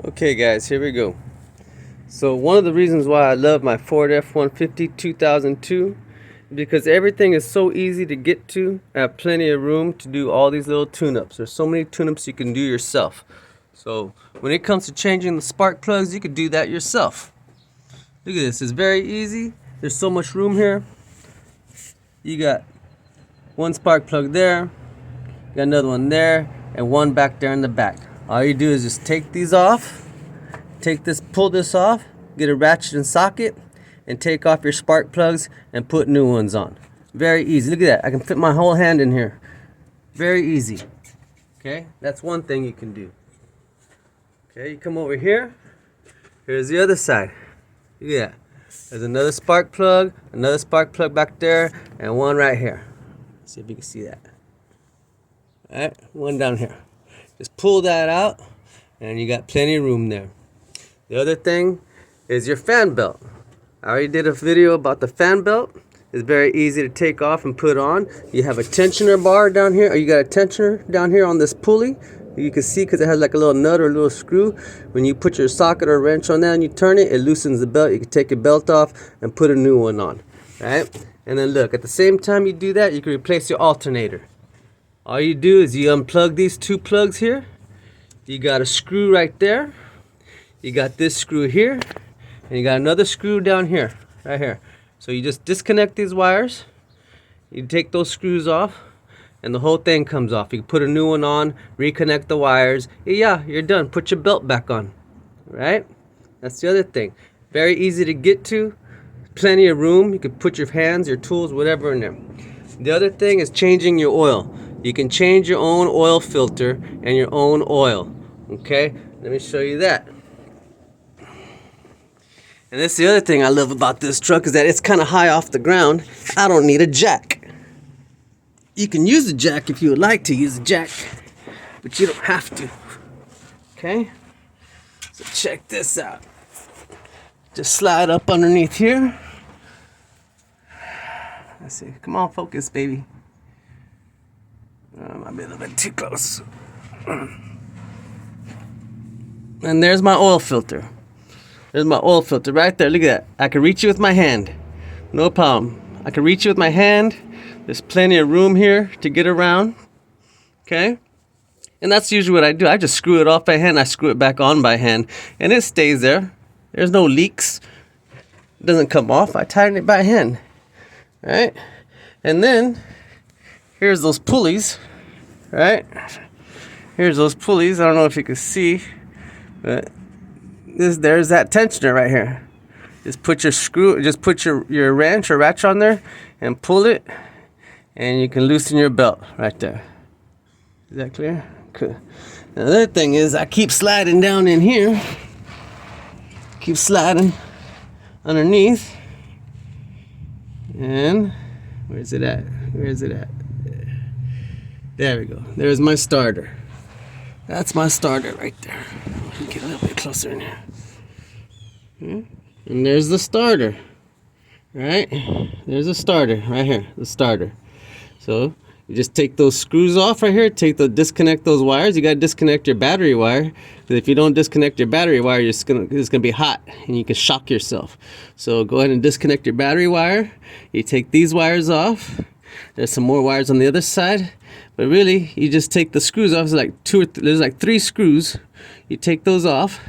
Okay guys, here we go. So one of the reasons why I love my Ford F150 2002 is because everything is so easy to get to. I have plenty of room to do all these little tune-ups. There's so many tune-ups you can do yourself. So when it comes to changing the spark plugs, you can do that yourself. Look at this, it's very easy. There's so much room here. You got one spark plug there, you got another one there, and one back there in the back. All you do is just take these off, pull this off, get a ratchet and socket, and take off your spark plugs and put new ones on. Very easy. Look at that. I can fit my whole hand in here. Very easy. Okay, that's one thing you can do. Okay, you come over here. Here's the other side. Look at that. There's another spark plug back there, and one right here. Let's see if you can see that. All right, one down here. Just pull that out, and you got plenty of room there. The other thing is your fan belt. I already did a video about the fan belt. It's very easy to take off and put on. You have a tensioner bar down here, or you got a tensioner down here on this pulley. You can see because it has like a little nut or a little screw. When you put your socket or wrench on that and you turn it, it loosens the belt. You can take your belt off and put a new one on. Right? And then look, at the same time you do that, you can replace your alternator. All you do is you unplug these two plugs here. You got a screw right there. You got this screw here. And you got another screw down here, right here. So you just disconnect these wires. You take those screws off, and the whole thing comes off. You can put a new one on, reconnect the wires. Yeah, you're done. Put your belt back on. Right? That's the other thing. Very easy to get to. Plenty of room. You can put your hands, your tools, whatever in there. The other thing is changing your oil. You can change your own oil filter and your own oil. Okay? Let me show you that. And that's the other thing I love about this truck is that it's kind of high off the ground. I don't need a jack. You can use a jack if you would like to use a jack, but you don't have to. Okay? So check this out. Just slide up underneath here. Let's see. Come on, focus, baby. Might be a little bit too close. And there's my oil filter. There's my oil filter right there. Look at that. I can reach it with my hand. No problem. I can reach it with my hand. There's plenty of room here to get around. Okay? And that's usually what I do. I just screw it off by hand. I screw it back on by hand. And it stays there. There's no leaks. It doesn't come off. I tighten it by hand. Right? And then, here's those pulleys. Right? Here's those pulleys. I don't know if you can see. But there's that tensioner right here. Just put your wrench or ratchet on there and pull it, and you can loosen your belt right there. Is that clear? Cool. Now, the other thing is I keep sliding down in here. Keep sliding underneath. And where's it at? Where's it at? There we go. There's my starter. That's my starter right there. Let me get a little bit closer in here. And there's the starter. Right? There's a starter right here. The starter. So you just take those screws off right here. Disconnect those wires. You got to disconnect your battery wire. Because if you don't disconnect your battery wire, it's gonna be hot and you can shock yourself. So go ahead and disconnect your battery wire. You take these wires off. There's some more wires on the other side. But really, you just take the screws off. There's like 3 screws. You take those off,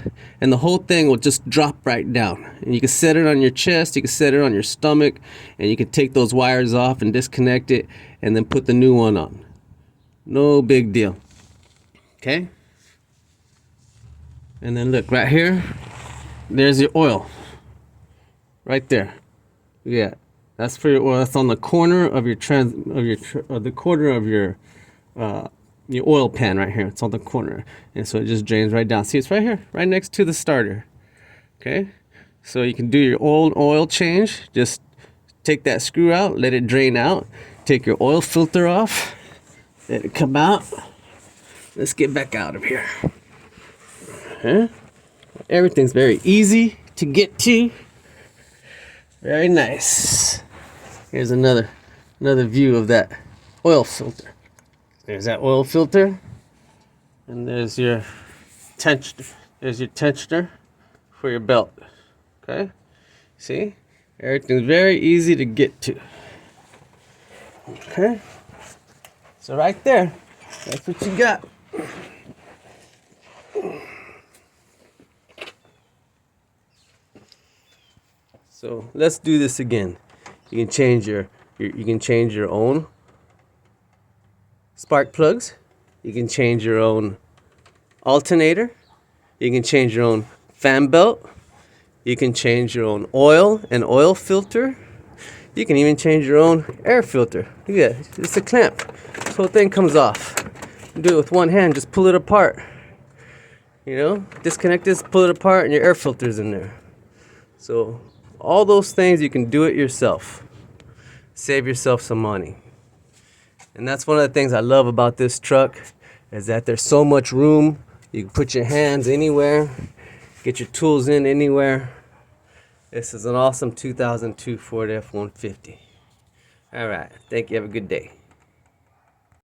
and the whole thing will just drop right down. And you can set it on your chest, you can set it on your stomach, and you can take those wires off and disconnect it, and then put the new one on. No big deal. Okay? And then look, right here, there's your oil. Right there. Yeah. That's for your oil. That's on the corner of your your oil pan right here. It's on the corner, and so it just drains right down. See, it's right here, right next to the starter. Okay, so you can do your oil change. Just take that screw out, let it drain out. Take your oil filter off, let it come out. Let's get back out of here. Everything's very easy to get to. Very nice. Here's another view of that oil filter. There's that oil filter, and there's your There's your tensioner for your belt. Okay? See? Everything's very easy to get to. Okay? So right there, that's what you got. So let's do this again. You can change your own spark plugs. You can change your own alternator. You can change your own fan belt. You can change your own oil and oil filter. You can even change your own air filter. Look at that. It's a clamp. This whole thing comes off. You do it with one hand. Just pull it apart. You know, disconnect this, pull it apart, and your air filter's in there. So all those things you can do it yourself. Save yourself some money. And that's one of the things I love about this truck, is that there's so much room. You can put your hands anywhere, get your tools in anywhere. This is an awesome 2002 Ford F-150. All right, thank you. Have a good day.